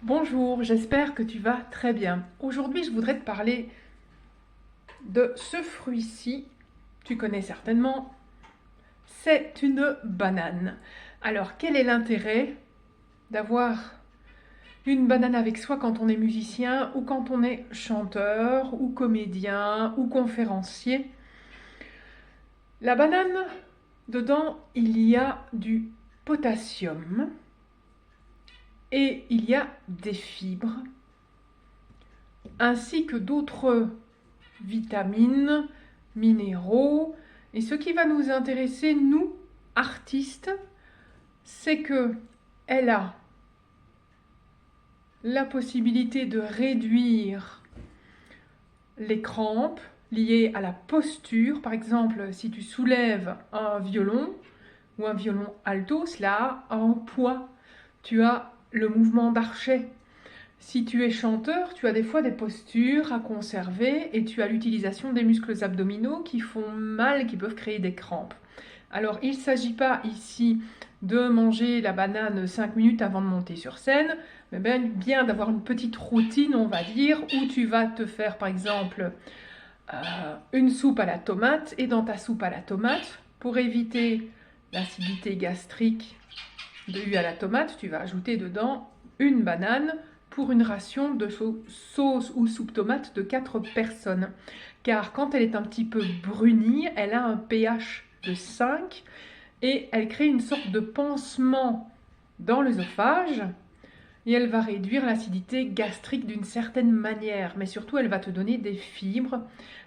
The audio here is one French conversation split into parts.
Bonjour, j'espère que tu vas très bien. Aujourd'hui, je voudrais te parler de ce fruit-ci. Tu connais certainement, c'est une banane. Alors, quel est l'intérêt d'avoir une banane avec soi quand on est musicien ou quand on est chanteur ou comédien ou conférencier? La banane, dedans, il y a du potassium et il y a des fibres ainsi que d'autres vitamines, minéraux. Et ce qui va nous intéresser, nous, artistes, c'est que elle a la possibilité de réduire les crampes liées à la posture. Par exemple, si tu soulèves un violon ou un violon alto, cela a un poids. Tu as le mouvement d'archet. Si tu es chanteur, tu as des fois des postures à conserver et tu as l'utilisation des muscles abdominaux qui font mal, qui peuvent créer des crampes. Alors, il ne s'agit pas ici de manger la banane 5 minutes avant de monter sur scène, mais bien d'avoir une petite routine, on va dire, où tu vas te faire, par exemple, une soupe à la tomate, et dans ta soupe à la tomate, pour éviter l'acidité gastrique due à la tomate, tu vas ajouter dedans une banane pour une ration de sauce ou soupe tomate de 4 personnes. Car quand elle est un petit peu brunie, elle a un pH de 5 et elle crée une sorte de pansement dans l'œsophage et elle va réduire l'acidité gastrique d'une certaine manière. Mais surtout, elle va te donner des fibres.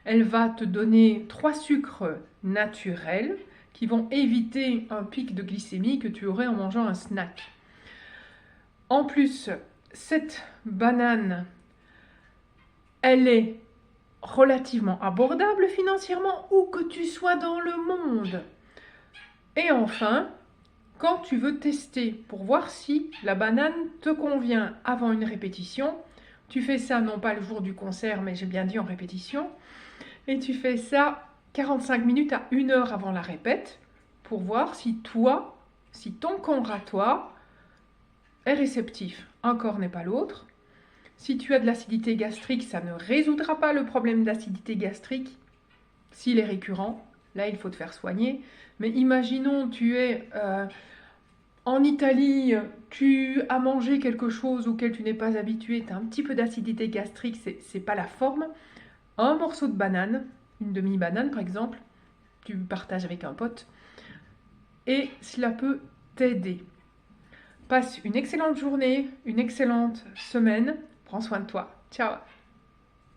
Elle va te donner 3 sucres naturels qui vont éviter un pic de glycémie que tu aurais en mangeant un snack. En plus, cette banane, elle est relativement abordable financièrement où que tu sois dans le monde. Et enfin, quand tu veux tester pour voir si la banane te convient avant une répétition, tu fais ça non pas le jour du concert, mais j'ai bien dit en répétition, et tu fais ça 45 minutes à 1 heure avant la répète pour voir si ton corps à toi est réceptif. Un corps n'est pas l'autre. Si tu as de l'acidité gastrique, ça ne résoudra pas le problème d'acidité gastrique. S'il est récurrent, là il faut te faire soigner. Mais imaginons tu es en Italie, tu as mangé quelque chose auquel tu n'es pas habitué, tu as un petit peu d'acidité gastrique, c'est pas la forme. Un morceau de banane, une demi-banane par exemple, tu partages avec un pote, et cela peut t'aider. Passe une excellente journée, une excellente semaine. Prends soin de toi. Ciao!